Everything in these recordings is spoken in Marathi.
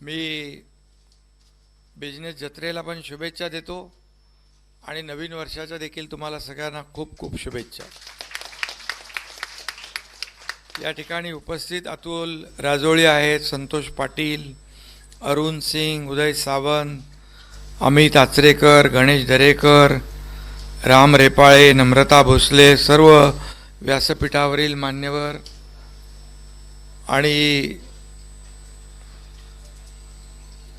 मी बिझनेस जत्रेला पण शुभेच्छा देतो आणि नवीन वर्षाच्या देखील तुम्हाला सगळ्यांना खूप खूप शुभेच्छा. या ठिकाणी उपस्थित अतुल राजोळी आहेत, संतोष पाटील, अरुण सिंग, उदय सावंत, अमित आचरेकर, गणेश दरेकर, राम रेपाळे, नम्रता भोसले, सर्व व्यासपीठावरील मान्यवर आणि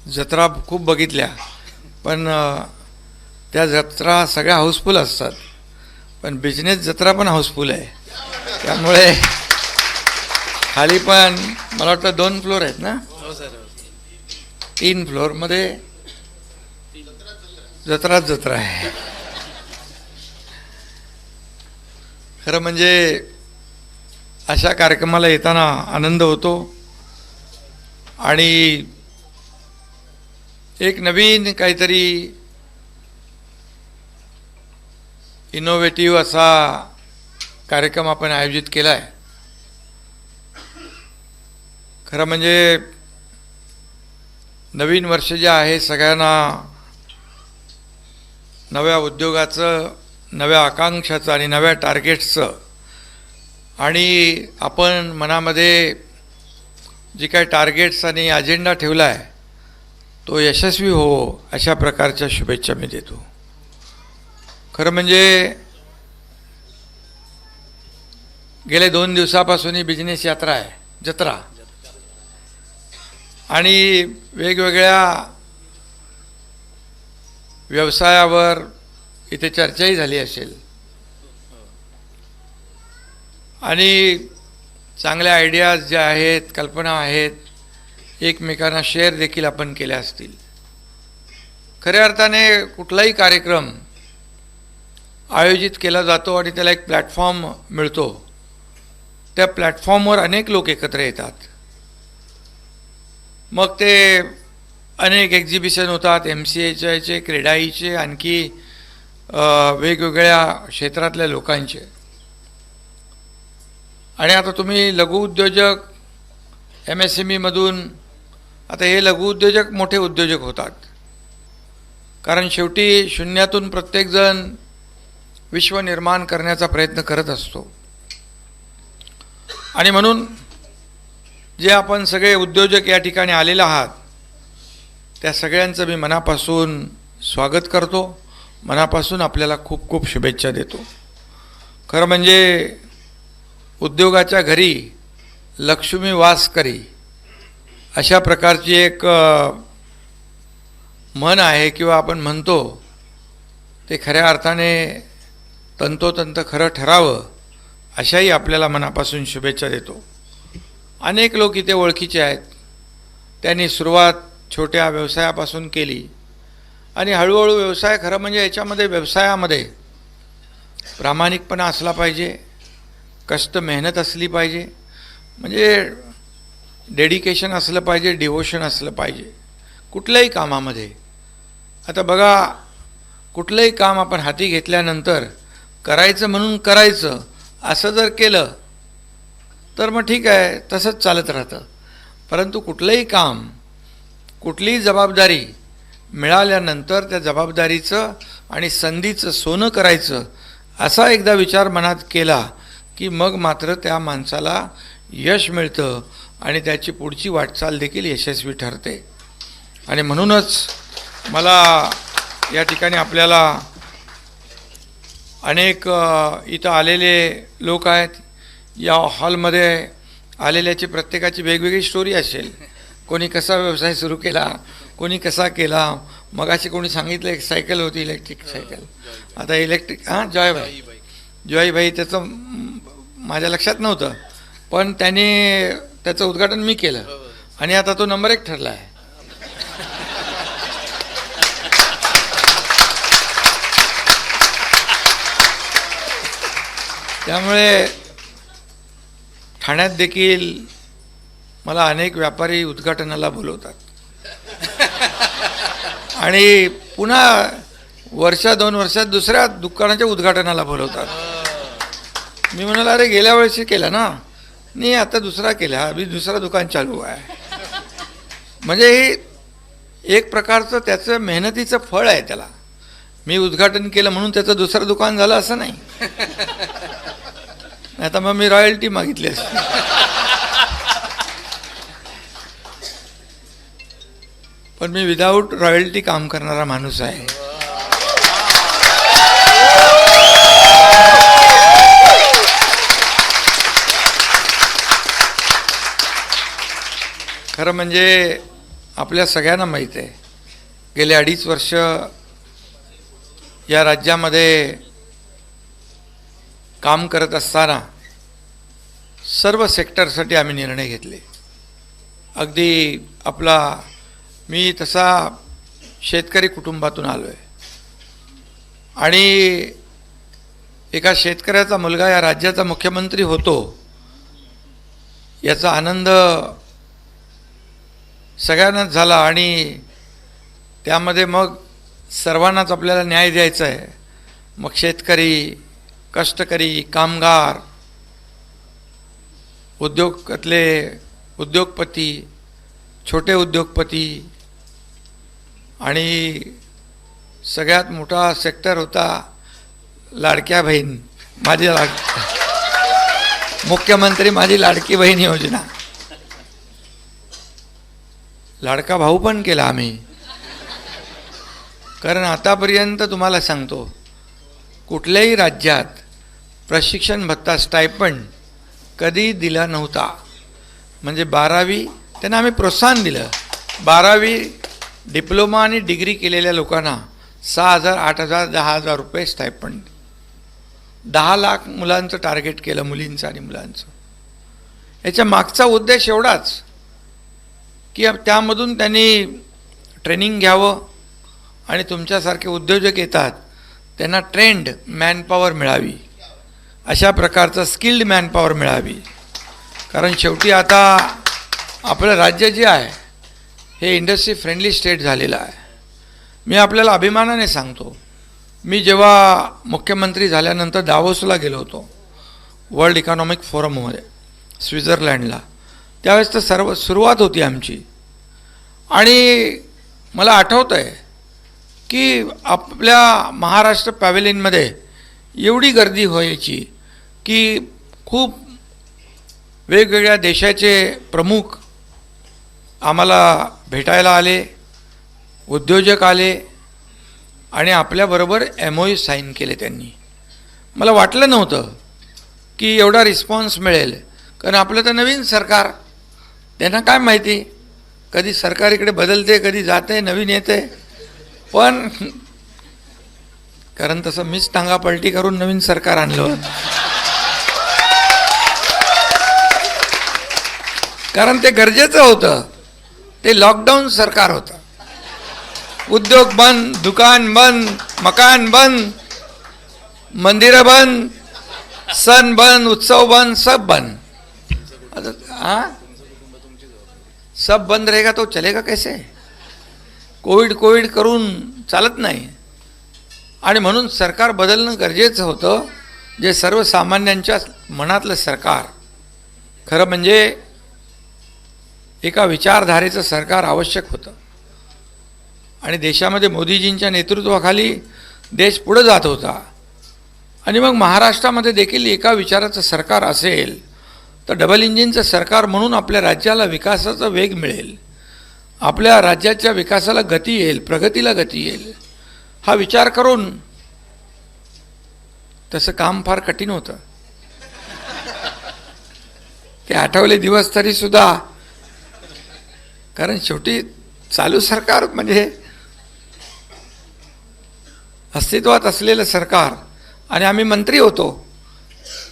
जत्रा खूप बघितल्या पण त्या जत्रा सगळ्या हाऊसफुल असतात, पण बिझनेस जत्रा पण हाऊसफुल आहे. त्यामुळे खाली पण मला वाटतं 2 फ्लोर आहेत ना, 3 फ्लोअरमध्ये जत्रा आहे. खरं म्हणजे अशा कार्यक्रमाला येताना आनंद होतो आणि एक नवीन काहीतरी इनोव्हेटिव्ह असा कार्यक्रम आपण आयोजित केला आहे. खरं म्हणजे नवीन वर्ष जे आहे सगळ्यांना नव्या उद्योगाचं, नव्या आकांक्षाचं आणि नव्या टार्गेट्सचं आणि आपण मनामध्ये जी काही टार्गेट्स आणि अजेंडा ठेवला आहे तो यशस्वी हो अशा प्रकारच्या शुभेच्छा मी देतो. खरं म्हणजे गेले 2 दिवसापासून ही बिझनेस यात्रा आहे, जत्रा, आणि वेगवेगळ्या व्यवसायावर इथे चर्चाही झाली असेल आणि चांगल्या आयडियाज ज्या आहेत, कल्पना आहेत, एकमेकांना शेअर देखील आपण केल्या असतील. खऱ्या अर्थाने कुठलाही कार्यक्रम आयोजित केला जातो आणि त्याला एक प्लॅटफॉर्म मिळतो. त्या प्लॅटफॉर्मवर अनेक लोक एकत्र येतात. मग ते अनेक एक्झिबिशन होतात, MCAचे, क्रेडाईचे, आणखी वेगवेगळ्या क्षेत्रातल्या लोकांचे. आणि आता तुम्ही लघुउद्योजक, MSMEमधून आता हे लघुउद्योजक मोठे उद्योजक होतात, कारण शेवटी शून्यातून प्रत्येकजण विश्व निर्माण करण्याचा प्रयत्न करत असतो. आणि म्हणून जे आपण सगळे उद्योजक या ठिकाणी आलेले आहात त्या सगळ्यांचं मी मनापासून स्वागत करतो, मनापासून आपल्याला खूप खूप शुभेच्छा देतो. खरं म्हणजे उद्योगाच्या घरी लक्ष्मी वास करी अशा प्रकारची एक म्हण आहे किंवा आपण म्हणतो ते खऱ्या अर्थाने तंतोतंत खरं ठरावं अशाही आपल्याला मनापासून शुभेच्छा देतो. अनेक लोक इथे ओळखीचे आहेत. त्यांनी सुरुवात छोट्या व्यवसायापासून केली आणि हळूहळू व्यवसाय, खरं म्हणजे याच्यामध्ये व्यवसायामध्ये प्रामाणिकपणा असला पाहिजे, कष्ट मेहनत असली पाहिजे, म्हणजे डेडिकेशन असलं पाहिजे, डिवोशन असलं पाहिजे कुठल्याही कामामध्ये. आता बघा, कुठलंही काम आपण हाती घेतल्यानंतर करायचं म्हणून करायचं असं जर केलं तर मग ठीक आहे, तसंच चालत राहतं. परंतु कुठलंही काम, कुठलीही जबाबदारी मिळाल्यानंतर त्या जबाबदारीचं आणि संधीचं सोनं करायचं असा एकदा विचार मनात केला की मग मात्र त्या माणसाला यश मिळतं आणि त्याची पुढची वाटचाल देखील यशस्वी ठरते. आणि म्हणूनच मला या ठिकाणी आपल्याला अनेक इथं आलेले लोक आहेत, या हॉलमध्ये आलेल्याची प्रत्येकाची वेगवेगळी स्टोरी असेल. कोणी कसा व्यवसाय सुरू केला, कोणी कसा केला. मगाशी कोणी सांगितलं एक सायकल होती, इलेक्ट्रिक सायकल, आता इलेक्ट्रिक, जॉयभाई त्याचं माझ्या लक्षात नव्हतं, पण त्याने त्याचं उद्घाटन मी केलं आणि आता तो नंबर 1 ठरला आहे. त्यामुळे ठाण्यात देखील मला अनेक व्यापारी उद्घाटनाला बोलवतात आणि पुन्हा 1-2 वर्षात दुसऱ्या दुकानाच्या उद्घाटनाला बोलवतात. मी म्हणाला, अरे गेल्या वर्षी केला ना, नाही आता दुसरा केला, अभी दुसरा दुकान चालू आहे. म्हणजे हे एक प्रकारचं त्याचं मेहनतीचं फळ आहे. त्याला मी उद्घाटन केलं म्हणून त्याचं दुसरं दुकान झालं असं नाही. आता मग मी रॉयल्टी मागितली असती. पण मी विदाऊट रॉयल्टी काम करणारा माणूस आहे. खरं म्हणजे आपल्या सगळ्यांना माहीत आहे, गेले 2.5 वर्ष या राज्यामध्ये काम करत असताना सर्व सेक्टरसाठी आम्ही निर्णय घेतले. अगदी मी तसा शेतकरी कुटुंबातून आलो आहे आणि एका शेतकऱ्याचा मुलगा या राज्याचा मुख्यमंत्री होतो याचा आनंद सगळ्यांनाच झाला आणि त्यामध्ये मग सर्वांनाच आपल्याला न्याय द्यायचा आहे. मग शेतकरी, कष्टकरी, कामगार, उद्योगपती, छोटे उद्योगपती आणि सगळ्यात मोठा सेक्टर होता लाडक्या बहीण, मुख्यमंत्री माझी लाडकी बहीण योजना. लाडका भाऊ पण केला आम्ही. कारण आतापर्यंत तुम्हाला सांगतो, कुठल्याही राज्यात प्रशिक्षण भत्ता स्टायपंड कधी दिला नव्हता. म्हणजे 12वी त्यांना आम्ही प्रोत्साहन दिलं. 12वी डिप्लोमा आणि डिग्री केलेल्या लोकांना 6,000, 8,000, 10,000 रुपये स्टायपंड. 10 लाख मुलांचं टार्गेट केलं, मुलींचं आणि मुलांचं. याच्या मागचा उद्देश एवढाच की त्यामधून त्यांनी ट्रेनिंग घ्यावं आणि तुमच्यासारखे उद्योजक येतात त्यांना ट्रेंड मॅनपॉवर मिळावी, अशा प्रकारचं स्किल्ड मॅनपॉवर मिळावी. कारण शेवटी आता आपलं राज्य जे आहे हे इंडस्ट्री फ्रेंडली स्टेट झालेलं आहे. मी आपल्याला अभिमानाने सांगतो, मी जेव्हा मुख्यमंत्री झाल्यानंतर दावोसला गेलो होतो वर्ल्ड इकॉनॉमिक फोरममध्ये स्वित्झर्लंडला. त्यावेळेस तर सुरुवात होती आमची आणि मला आठवतं आहे की आपल्या महाराष्ट्र पॅव्हेलियनमध्ये एवढी गर्दी व्हायची की खूप वेगवेगळ्या देशाचे प्रमुख आम्हाला भेटायला आले, उद्योजक आले आणि आपल्याबरोबर MOU साईन केले त्यांनी. मला वाटलं नव्हतं की एवढा रिस्पॉन्स मिळेल, कारण आपलं तर नवीन सरकार, त्यांना काय माहिती कधी सरकार इकडे बदलते, कधी जाते, नवीन येते. पण कारण तसं मीच टांगापलटी करून नवीन सरकार आणलं. कारण ते गरजेचं होतं. ते लॉकडाऊन सरकार होतं. उद्योग बंद, दुकान बंद, मकान बंद, मंदिरं बंद, सण बंद, उत्सव बंद, सब बंद. सब बंद रहेगा तो चलेगा कैसे? कोविड करून चालत नाही. आणि म्हणून सरकार बदलणं गरजेचं होतं, जे सर्वसामान्यांच्या मनातलं सरकार. खरं म्हणजे एका विचारधारेचं सरकार आवश्यक होतं आणि देशामध्ये मोदीजींच्या नेतृत्वाखाली देश पुढे जात होता. आणि मग महाराष्ट्रामध्ये देखील एका विचाराचं सरकार असेल तर डबल इंजिनचं सरकार म्हणून आपल्या राज्याला विकासाचा वेग मिळेल, आपल्या राज्याच्या विकासाला गती येईल, प्रगतीला गती येईल, हा विचार करून तसं काम फार कठीण होतं. ते आठवले दिवस तरी सुद्धा, कारण शेवटी चालू सरकार म्हणजे अस्तित्वात असलेलं सरकार आणि आम्ही मंत्री होतो.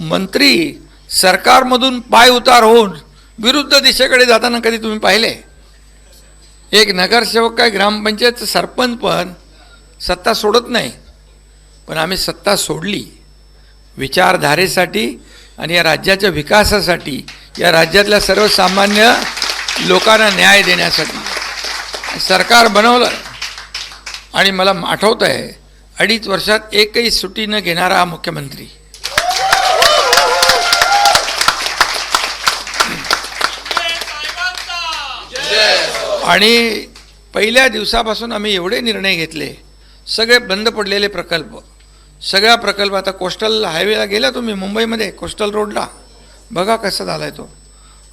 मंत्री सरकारमधून पाय उतार होऊन विरुद्ध दिशेकडे जाताना कधी तुम्ही पाहिले? एक नगरसेवक काय ग्रामपंचायतचं सरपंच पण सत्ता सोडत नाही, पण आम्ही सत्ता सोडली विचारधारेसाठी आणि या राज्याच्या विकासासाठी, या राज्यातल्या सर्वसामान्य लोकांना न्याय देण्यासाठी सरकार बनवलं. आणि मला आठवतं आहे 2.5 वर्षात एकही सुट्टी न घेणारा हा मुख्यमंत्री. आणि पहिल्या दिवसापासून आम्ही एवढे निर्णय घेतले, सगळे बंद पडलेले प्रकल्प, सगळा प्रकल्प, आता कोस्टल हायवेला गेला तुम्ही मुंबईमध्ये, कोस्टल रोडला बघा कसा झाला आहे तो,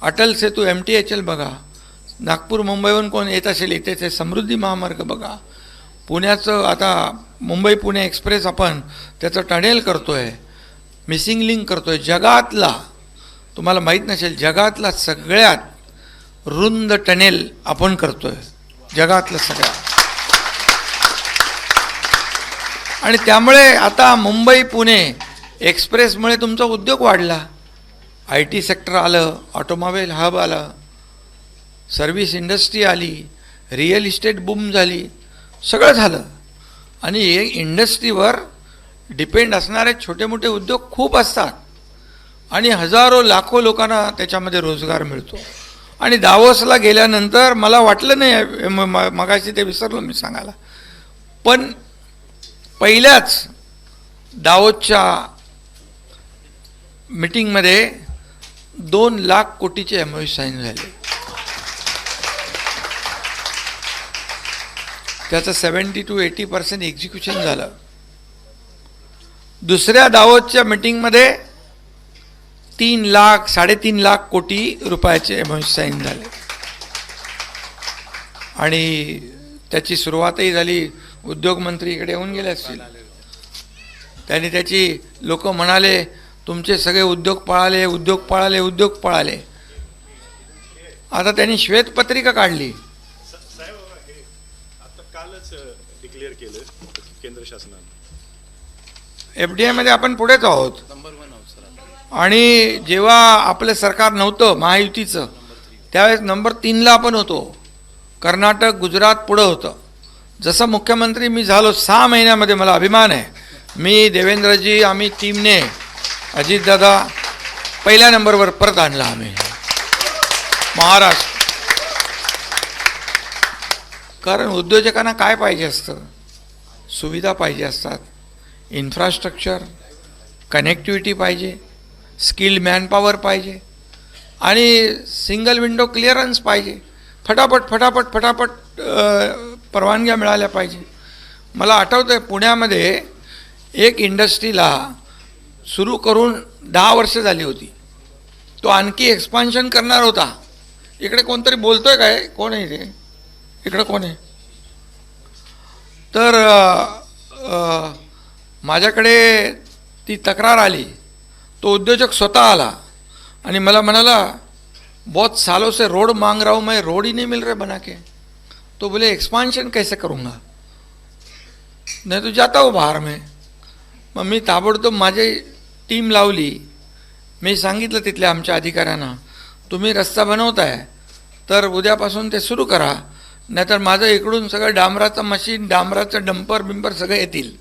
अटल सेतू MTHL बघा, नागपूर मुंबईहून कोण येत असेल इथे ते समृद्धी महामार्ग बघा, पुण्याचं आता मुंबई पुणे एक्सप्रेस आपण त्याचं टनेल करतो आहे, मिसिंग लिंक करतो आहे, जगातला, तुम्हाला माहीत नसेल, जगातला सगळ्यात रुंद टनेल आपण करतो आहे, जगातलं सगळ्यात. आणि त्यामुळे आता मुंबई पुणे एक्सप्रेसमुळे तुमचा उद्योग वाढला, IT सेक्टर आलं, ऑटोमोबाईल हब आलं, सर्व्हिस इंडस्ट्री आली, रिअल इस्टेट बूम झाली, सगळं झालं. आणि इंडस्ट्रीवर डिपेंड असणारे छोटे मोठे उद्योग खूप असतात आणि हजारो लाखो लोकांना त्याच्यामध्ये रोजगार मिळतो. आणि दावोसला गेल्यानंतर मला वाटलं नाही, मगाशी ते विसरलो मी सांगायला, पण पहिल्याच दावोसच्या मीटिंगमध्ये 2 लाख कोटीचे MOU साईन झाले. त्याचं 70 to 80% एक्झिक्युशन झालं. दुसऱ्या दावोसच्या मीटिंगमध्ये 3 लाख 3.5 लाख कोटी रुपयाचे MOU साईन झाले. आणि त्याची सुरुवातही झाली, उद्योगमंत्री इकडे येऊन गेले असतील, त्यांनी त्याची लोक म्हणाले तुमचे सगळे उद्योग पळाले, उद्योग पळाले, उद्योग पळाले. आता त्यांनी श्वेतपत्रिका काढली, डिक्लेअर केलं केंद्र शासनाने, FDI मध्ये आपण पुढेच आहोत. आणि जेव्हा आपलं सरकार नव्हतं महायुतीचं, त्यावेळेस नंबर 3ला आपण होतो. कर्नाटक गुजरात पुढं होतं. जसं मुख्यमंत्री मी झालो 6 महिन्यामध्ये, मला अभिमान आहे, मी देवेंद्रजी आम्ही टीमने अजितदादा पहिल्या नंबरवर परत आणला आम्ही महाराष्ट्र. कारण उद्योजकांना काय पाहिजे असतं, सुविधा पाहिजे असतात, इन्फ्रास्ट्रक्चर, कनेक्टिव्हिटी पाहिजे, स्किल्ड मॅनपॉवर पाहिजे आणि सिंगल विंडो क्लिअरन्स पाहिजे. फटाफट फटाफट फटाफट परवानग्या मिळाल्या पाहिजे. मला आठवतं आहे पुण्यामध्ये एक इंडस्ट्रीला सुरू करून 10 वर्ष झाली होती, तो आणखी एक्सपान्शन करणार होता. इकडे कोणतरी बोलतोय काय, कोण आहे ते, इकडं कोण आहे? तर माझ्याकडे ती तक्रार आली. तो उद्योजक स्वतः आला आणि मला म्हणाला बहुत सालों से रोड मांग रहा हूँ मैं, रोड ही नहीं मिल रहे बना के. तो बोले एक्सपांशन कैसे करूँगा, नहीं तो जाता हूँ बाहर में. मग मी ताबडतोब माझी टीम लावली. मी सांगितलं तिथल्या आमच्या अधिकाऱ्यांना, तुम्ही रस्ता बनवताय तर उद्यापासून ते सुरू करा, नाहीतर माझं इकडून सगळं डांबराचं मशीन, डांबराचं डंपर बिंपर सगळं येतील.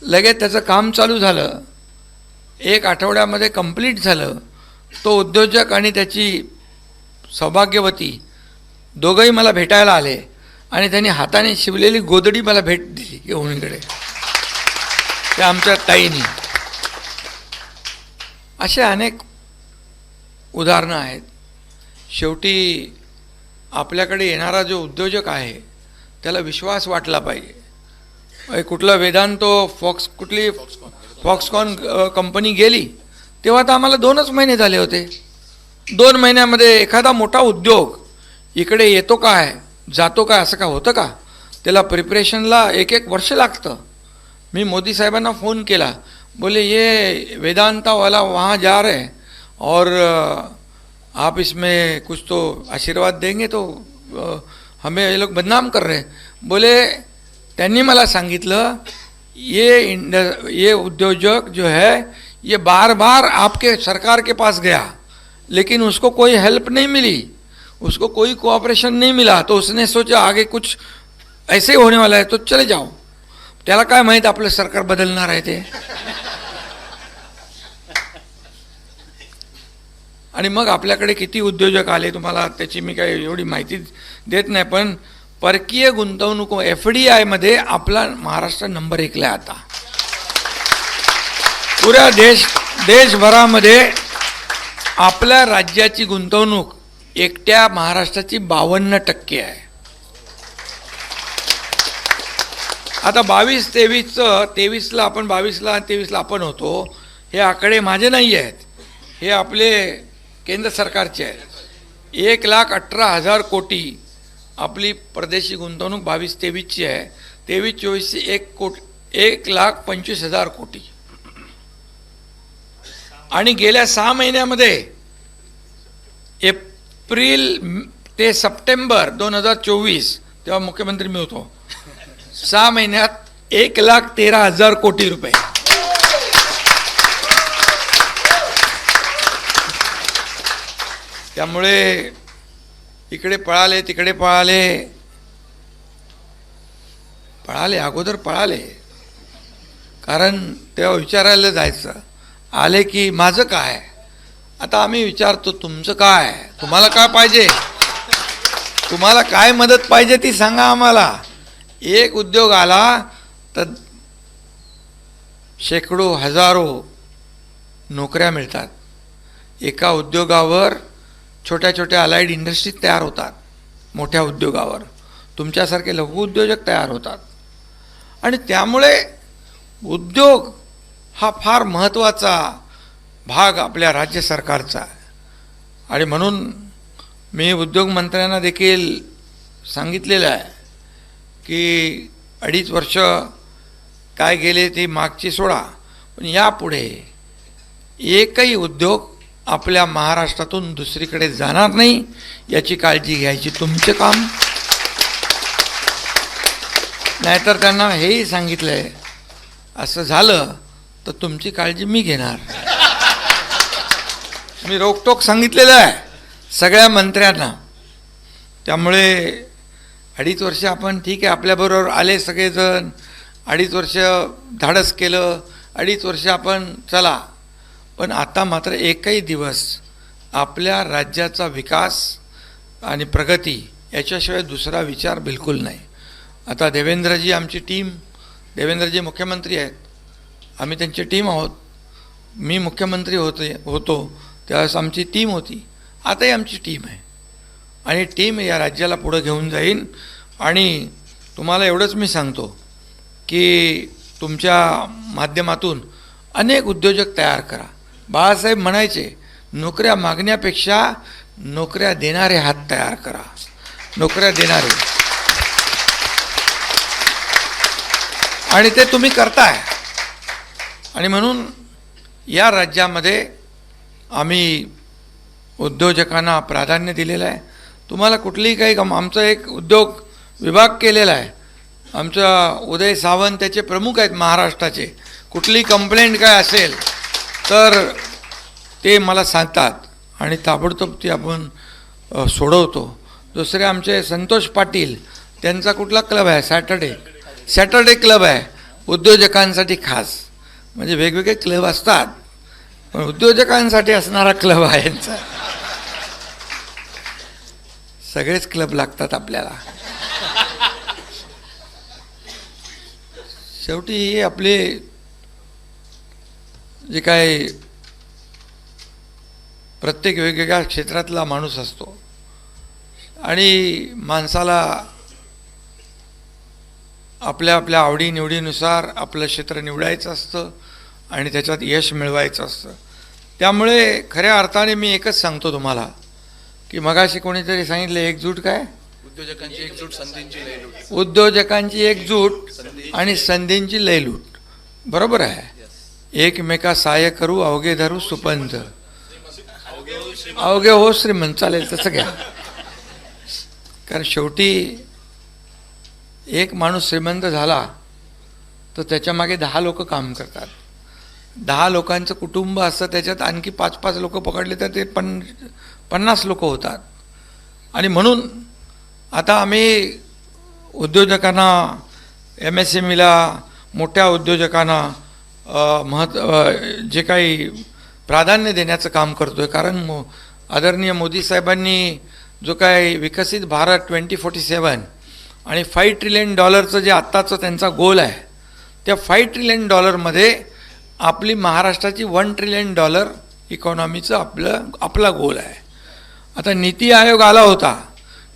लगेच त्याचं काम चालू झालं. 1 आठवड्यामध्ये कंप्लीट झालं. तो उद्योजक आणि त्याची सौभाग्यवती दोघंही मला भेटायला आले आणि त्यांनी हाताने शिवलेली गोदडी मला भेट दिली घेऊन इकडे, त्या आमच्या ताईंनी. असे अनेक उदाहरणं आहेत. शेवटी आपल्याकडे येणारा जो उद्योजक आहे त्याला विश्वास वाटला पाहिजे. कुठलं वेदांतो फॉक्सकॉन कंपनी गेली तेव्हा तर आम्हाला 2च महिने झाले होते. 2 महिन्यामध्ये एखादा मोठा उद्योग इकडे येतो काय, जातो काय, असं का होतं का? त्याला प्रिपरेशनला 1-1 वर्ष लागतं. मी मोदी साहेबांना फोन केला, बोले ये वेदांता वाला वहाँ जा रहे हैं और आप इसमें कुछ तो आशीर्वाद देंगे तो हमें ये लोग बदनाम कर रहे हैं. बोले त्यांनी मला सांगितलं ये उद्योजक जो है ये बार बार आपके सरकार के पास गया लेकिन उसको कोई हेल्प नहीं मिली, उसको कोई कोऑपरेशन नहीं मिला, तो उसने सोचा आगे कुछ ऐसे होने वाला है तो चले जाओ. त्याला काय माहीत आपलं सरकार बदलणार आहे ते. आणि मग आपल्याकडे किती उद्योजक आले तुम्हाला त्याची मी काही एवढी माहिती देत नाही, पण परकीय गुंतवणूक FDI मध्ये आपला महाराष्ट्र नंबर 1ला आहे आता. पुऱ्या देशभरामध्ये आपल्या राज्याची गुंतवणूक एकट्या महाराष्ट्राची 52% आहे. आता 23ला आपण 22ला आणि 23ला आपण होतो, हे आकडे माझे नाही आहेत, हे आपले केंद्र सरकारचे आहेत. 1,18,000 कोटी आपली परदेशी गुंतवणूक 22-23ची आहे. 23-24ची 1,25,000 कोटी. आणि गेल्या 6 महिन्यामध्ये एप्रिल ते सप्टेंबर 2024 तेव्हा मुख्यमंत्री मी होतो, 6 महिन्यात 1,13,000 कोटी रुपये. त्यामुळे इकडे पळाले तिकडे पळाले, अगोदर पळाले, कारण तेव्हा विचारायला जायचं, आले की माझं काय. आता आम्ही विचारतो तुमचं काय, तुम्हाला काय पाहिजे, तुम्हाला काय मदत पाहिजे ती सांगा आम्हाला. एक उद्योग आला तर शेकडो हजारो नोकऱ्या मिळतात. एका उद्योगावर छोट्या छोट्या अलाइड इंडस्ट्रीज तयार होतात. मोठ्या उद्योगावर तुमच्यासारखे लघु उद्योजक तयार होतात. आणि त्यामुळे उद्योग हा फार महत्त्वाचा भाग आपल्या राज्य सरकारचा आहे. आणि म्हणून मी उद्योगमंत्र्यांना देखील सांगितलेलं आहे की 2.5 वर्ष काय गेले ती मागची सोडा, पण यापुढे एकही उद्योग आपल्या महाराष्ट्रातून दुसरीकडे जाणार नाही याची काळजी घ्यायची तुमचं काम. नाहीतर त्यांना हेही सांगितलं आहे, असं झालं तर तुमची काळजी मी घेणार. मी रोकटोक सांगितलेलं आहे सगळ्या मंत्र्यांना. त्यामुळे 2.5 वर्ष आपण ठीक आहे, आपल्याबरोबर आले सगळेजण, 2.5 वर्ष धाडस केलं, 2.5 वर्ष आपण चला. पण आता मात्र एकही दिवस आपल्या राज्याचा विकास आणि प्रगती याच्याशिवाय दुसरा विचार बिलकुल नाही. आता देवेंद्रजी आमची टीम, देवेंद्रजी मुख्यमंत्री आहेत, आम्ही त्यांची टीम आहोत. मी मुख्यमंत्री होतो त्यावेळेस आमची टीम होती, आताही आमची टीम आहे. आणि टीम या राज्याला पुढं घेऊन जाईन. आणि तुम्हाला एवढंच मी सांगतो की तुमच्या माध्यमातून अनेक उद्योजक तयार करा. बाळासाहेब म्हणायचे, नोकऱ्या मागण्यापेक्षा नोकऱ्या देणारे हात तयार करा, नोकऱ्या देणारे. आणि ते तुम्ही करताय. आणि म्हणून या राज्यामध्ये आम्ही उद्योजकांना प्राधान्य दिलेलं आहे. तुम्हाला कुठलीही काही आमचा एक उद्योग विभाग केलेला आहे. आमचा उदय सावंत त्याचे प्रमुख आहेत महाराष्ट्राचे. कुठली कंप्लेंट काय असेल तर ते मला सांगतात आणि ताबडतोब ती आपण सोडवतो. दुसरे आमचे संतोष पाटील, त्यांचा कुठला क्लब आहे, सॅटर्डे क्लब आहे उद्योजकांसाठी खास. म्हणजे वेगवेगळे क्लब असतात पण उद्योजकांसाठी असणारा क्लब आहे यांचा. सगळेच क्लब लागतात आपल्याला. शेवटी हे आपले जे काय प्रत्येक वेगवेगळ्या क्षेत्रातला माणूस असतो आणि माणसाला आपल्या आपल्या आवडीनिवडीनुसार आपलं क्षेत्र निवडायचं असतं आणि त्याच्यात यश मिळवायचं असतं. त्यामुळे खऱ्या अर्थाने मी एकच सांगतो तुम्हाला की मगाशी कोणीतरी सांगितलं एकजूट काय, उद्योजकांची एकजूट, संधींची लयलूट. उद्योजकांची एकजूट आणि संधींची लयलूट. बरोबर आहे. एकमेका सहाय्य करू अवघे धरू सुपंथ, अवघे हो श्रीमंत. चालेल तसं घ्या. कारण शेवटी एक माणूस श्रीमंत झाला तर त्याच्या मागे 10 लोक काम करतात. 10 लोकांचं कुटुंब असतं, त्याच्यात आणखी 5-5 लोक पकडले तर ते 50 लोक होतात. आणि म्हणून आता आम्ही उद्योजकांना, MSMEला, मोठ्या उद्योजकांना जे काही प्राधान्य देण्याचं काम करतो आहे. कारण आदरणीय मोदी साहेबांनी जो काय विकसित भारत 2047 आणि $5 ट्रिलियन जे आत्ताचं त्यांचा गोल आहे, त्या $5 ट्रिलियन आपली महाराष्ट्राची $1 ट्रिलियन इकॉनॉमीचं आपला गोल आहे. आता नीती आयोग आला होता.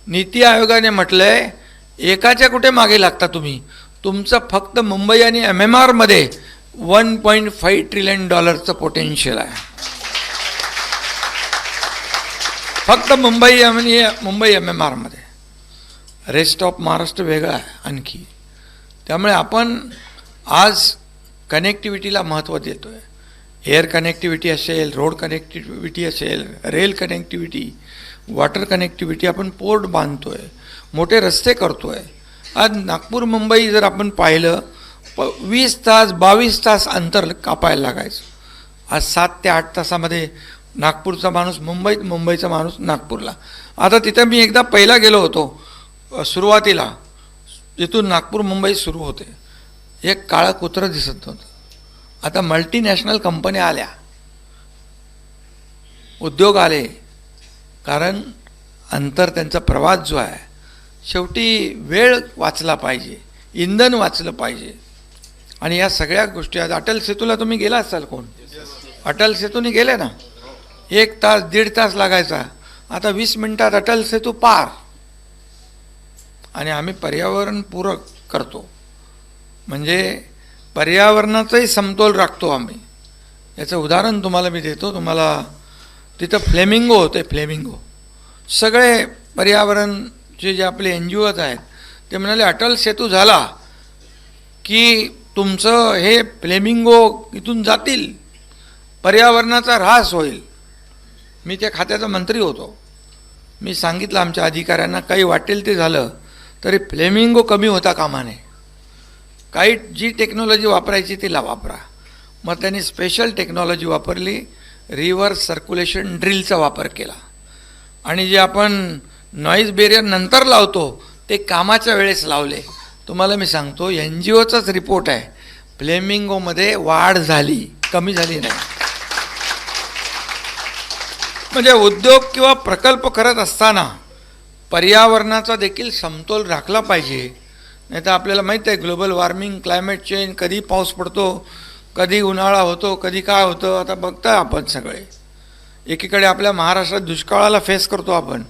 नीती आयोगाने म्हटलंय एकाच्या कुठे मागे लागता तुम्ही, तुमचं फक्त मुंबई आणि MMRमध्ये $1.5 ट्रिलियन पोटेन्शियल आहे. फक्त मुंबई आणि मुंबई MMRमध्ये. रेस्ट ऑफ महाराष्ट्र वेगळा आहे आणखी. त्यामुळे आपण आज कनेक्टिव्हिटीला महत्त्व देतो आहे. एअर कनेक्टिव्हिटी असेल, रोड कनेक्टिव्हिटी असेल, रेल कनेक्टिव्हिटी, वॉटर कनेक्टिव्हिटी, आपण पोर्ट बांधतो आहे, मोठे रस्ते करतो आहे. आज नागपूर मुंबई जर आपण पाहिलं 20 तास 22 तास अंतर कापायला लागायचं. आज 7 ते 8 तासामध्ये नागपूरचा माणूस मुंबईत, मुंबईचा माणूस नागपूरला. आता तिथं मी एकदा पहिला गेलो होतो सुरुवातीला, जिथून नागपूर मुंबई सुरू होते. एक काळं कुत्रं दिसत होतं. आता मल्टीनॅशनल कंपन्या आल्या, उद्योग आले, कारण अंतर त्यांचा प्रवास जो आहे, शेवटी वेळ वाचला पाहिजे, इंधन वाचलं पाहिजे. आणि या सगळ्या गोष्टी आज अटल सेतूला तुम्ही गेला असाल कोण? अटल सेतूने गेले ना, 1 तास 1.5 तास लागायचा, आता 20 मिनिटात अटल सेतू पार. आणि आम्ही पर्यावरणपूरक करतो, म्हणजे पर्यावरणाचाही समतोल राखतो आम्ही. याचं उदाहरण तुम्हाला मी देतो. तुम्हाला तिथं फ्लेमिंगो होते, फ्लेमिंगो सगळे पर्यावरणचे जे आपले NGOज आहेत ते म्हणाले अटल सेतू झाला की तुमचं हे फ्लेमिंगो इथून जातील, पर्यावरणाचा ऱ्हास होईल. मी त्या खात्याचा मंत्री होतो. मी सांगितलं आमच्या अधिकाऱ्यांना, काही वाटेल ते झालं तरी फ्लेमिंगो कमी होता कामा नये. काही जी टेक्नॉलॉजी वापरायची तिला वापरा. मग त्यांनी स्पेशल टेक्नॉलॉजी वापरली, रिव्हर्स सर्क्युलेशन ड्रिलचा वापर केला. आणि जे आपण नॉईज बेरियर नंतर लावतो ते कामाच्या वेळेस लावले. तुम्हाला मी सांगतो, NGOचाच रिपोर्ट आहे, फ्लेमिंगोमध्ये वाढ झाली, कमी झाली नाही. म्हणजे उद्योग किंवा प्रकल्प करत असताना पर्यावरणाचा देखील समतोल राखला पाहिजे. नाही तर आपल्याला माहीत आहे ग्लोबल वॉर्मिंग, क्लायमेट चेंज, कधी पाऊस पडतो, कधी उन्हाळा होतो, कधी काय होतं. आता बघताय आपण सगळे. एकीकडे आपल्या महाराष्ट्रात दुष्काळाला फेस करतो आपण,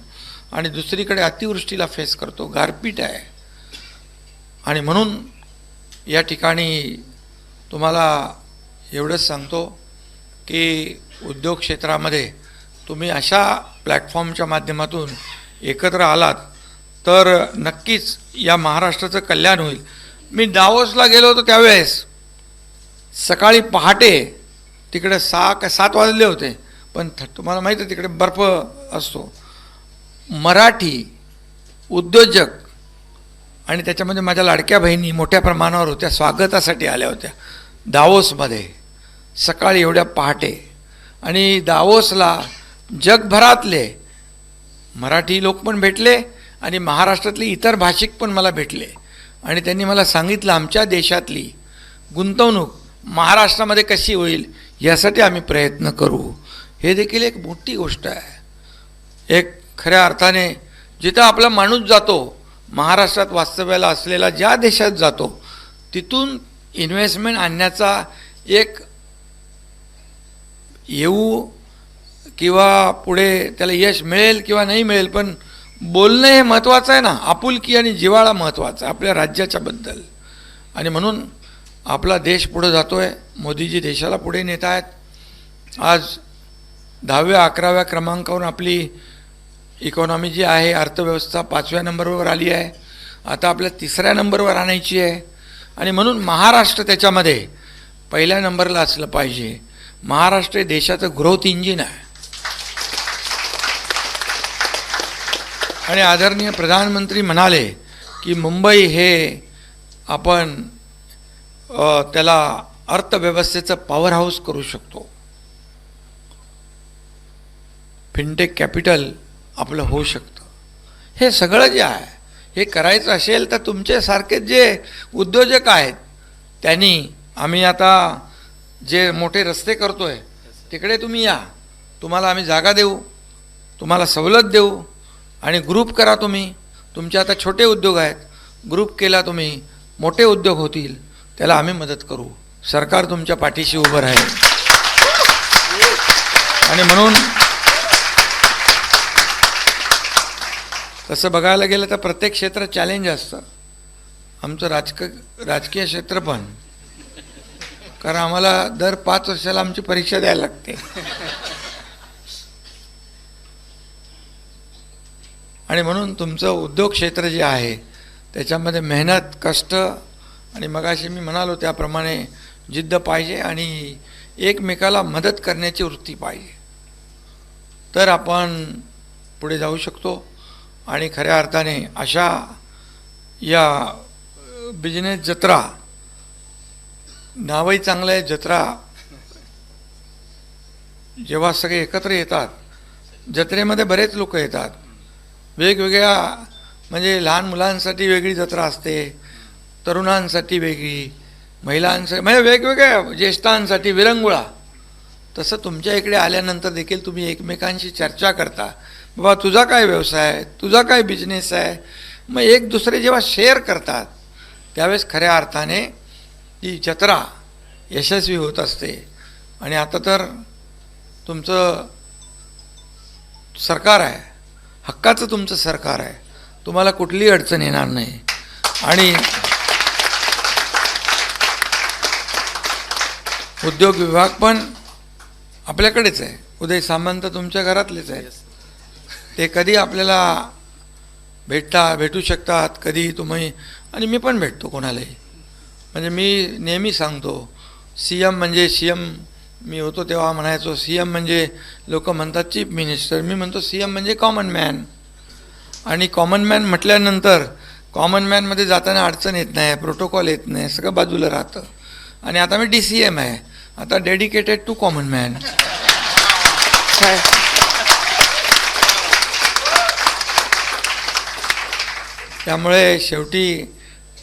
आणि दुसरीकडे अतिवृष्टीला फेस करतो, गारपीट आहे. आणि म्हणून या ठिकाणी तुम्हाला एवढंच सांगतो की उद्योग क्षेत्रामध्ये तुम्ही अशा प्लॅटफॉर्मच्या माध्यमातून एकत्र आलात तर नक्कीच या महाराष्ट्राचं कल्याण होईल. मी दावोसला गेलो होतो त्यावेळेस सकाळी पहाटे तिकडे 6 का 7 वाजले होते, पण तुम्हाला माहीत आहे तिकडे बर्फ असतो. मराठी उद्योजक आणि त्याच्यामध्ये माझ्या लाडक्या बहिणी मोठ्या प्रमाणावर होत्या, स्वागतासाठी आल्या होत्या दावोसमध्ये सकाळी एवढ्या पहाटे. आणि दावोसला जगभरातले मराठी लोक पण भेटले आणि महाराष्ट्रातले इतर भाषिक पण मला भेटले. आणि त्यांनी मला सांगितलं आमच्या देशातली गुंतवणूक महाराष्ट्रामध्ये कशी होईल यासाठी आम्ही प्रयत्न करू. हे देखील एक मोठी गोष्ट आहे. एक खऱ्या अर्थाने जिथं आपला माणूस जातो, महाराष्ट्रात वास्तव्याला असलेला ज्या देशात जातो, तिथून इन्व्हेस्टमेंट आणण्याचा एक येऊ किंवा पुढे त्याला यश मिळेल किंवा नाही मिळेल, पण बोलणं हे महत्त्वाचं आहे ना. आपुलकी आणि जिव्हाळा महत्त्वाचा आहे आपल्या राज्याच्या बद्दल. आणि म्हणून आपला देश पुढे जातो आहे. मोदीजी देशाला पुढे नेत आहेत. आज 10व्या 11व्या क्रमांकावरून आपली इकॉनॉमी जी आहे, अर्थव्यवस्था 5व्या नंबरवर आली आहे. आता आपल्या 3ऱ्या नंबरवर आणायची आहे. आणि म्हणून महाराष्ट्र त्याच्यामध्ये पहिल्या नंबरला असलं पाहिजे. महाराष्ट्र हे देशाचं ग्रोथ इंजिन आहे. आणि आदरणीय प्रधानमंत्री म्हणाले की मुंबई हे आपण त्याला अर्थव्यवस्थेचं पॉवर हाऊस करू शकतो. फिनटेक कॅपिटल आपलं होऊ शकतं. हे सगळं जे आहे हे करायचं असेल तर तुमच्यासारखे जे उद्योजक आहेत त्यांनी, आम्ही आता जे मोठे रस्ते करतो आहे तिकडे तुम्ही या, तुम्हाला आम्ही जागा देऊ, तुम्हाला सवलत देऊ. आणि ग्रुप करा तुम्ही. तुमचे आता छोटे उद्योग आहेत, ग्रुप केला तुम्ही, मोठे उद्योग होतील, त्याला आम्ही मदत करू. सरकार तुमच्या पाठीशी उभं राहील. आणि म्हणून तसं बघायला गेलं तर प्रत्येक क्षेत्र चॅलेंज असतं. आमचं राजकीय क्षेत्र पण, कारण आम्हाला दर 5 वर्षाला आमची परीक्षा द्यायला लागते. आणि म्हणून तुमचं उद्योग क्षेत्र जे आहे त्याच्यामध्ये मेहनत, कष्ट आणि मगाशी मी म्हणालो त्याप्रमाणे जिद्द पाहिजे आणि एकमेकाला मदत करण्याची वृत्ती पाहिजे, तर आपण पुढे जाऊ शकतो. आणि खऱ्या अर्थाने अशा या बिझनेस जत्रा, नावही चांगलं आहे जत्रा, जेव्हा सगळे एकत्र येतात, जत्रेमध्ये बरेच लोक येतात, वेगवेगळ्या, म्हणजे लहान मुलांसाठी वेगळी जत्रा असते, तरुणांसाठी वेगळी, महिलांसाठी, म्हणजे वेगवेगळ्या, ज्येष्ठांसाठी विरंगुळा. तसं तुमच्या इकडे आल्यानंतर देखील तुम्ही एकमेकांशी चर्चा करता, बाबा तुझा काय व्यवसाय आहे, तुझा काय बिझनेस आहे, मग एक दुसरे जेव्हा शेअर करतात त्यावेळेस खऱ्या अर्थाने ती जत्रा यशस्वी होत असते. आणि आता तर तुमचं सरकार आहे, हक्काचं तुमचं सरकार आहे, तुम्हाला कुठलीही अडचण येणार नाही. आणि उद्योग विभाग पण आपल्याकडेच आहे, उदय सामंत तुमच्या घरातलेच आहेत, ते कधी आपल्याला भेटू शकतात, कधी तुम्ही, आणि मी पण भेटतो कोणालाही. म्हणजे मी नेहमी सांगतो, CM म्हणजे CM, मी होतो तेव्हा म्हणायचो CM म्हणजे लोक म्हणतात चीफ मिनिस्टर, मी म्हणतो CM म्हणजे कॉमन मॅन. आणि कॉमन मॅन म्हटल्यानंतर कॉमन मॅनमध्ये जाताना अडचण येत नाही, प्रोटोकॉल येत नाही, सगळं बाजूला राहतं. आणि आता मी DCM आहे, आता डेडिकेटेड टू कॉमन मॅन. त्यामुळे शेवटी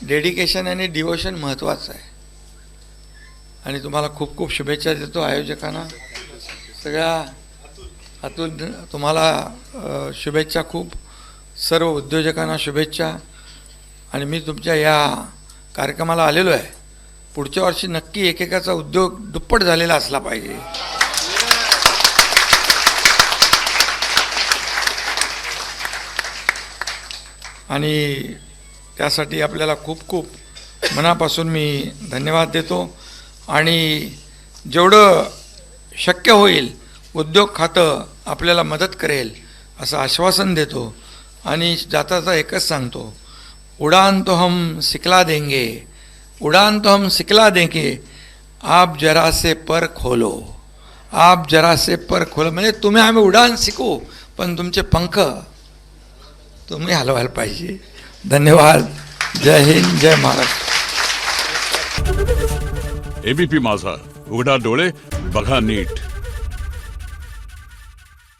डेडिकेशन आणि डिवोशन महत्त्वाचं आहे. आणि तुम्हाला खूप खूप शुभेच्छा देतो आयोजकांना सगळ्या. अतुल, तुम्हाला शुभेच्छा खूप, सर्व उद्योजकांना शुभेच्छा. आणि मी तुमच्या या कार्यक्रमाला आलेलो आहे. पुढच्या वर्षी नक्की एकेकाचा उद्योग दुप्पट झालेला असला पाहिजे. आणि त्यासाठी आपल्याला खूप खूप मनापासून मी धन्यवाद देतो. आणि जेवढं शक्य होईल उद्योग खातं आपल्याला मदत करेल असं आश्वासन देतो. आणि जाता एकच सांगतो, उडान तो हम सिखला देंगे, उडान तो हम सिखला देंगे, आप जरा से पर खोलो, आप जरा से पर खोलो. म्हणजे तुम्ही आम्ही उडान शिकू, पण तुमचे पंख तुम्ही हलवायला पाहिजे. धन्यवाद. जय हिंद, जय महाराष्ट्र. ABP माझा, उघडा डोळे बघा नीट.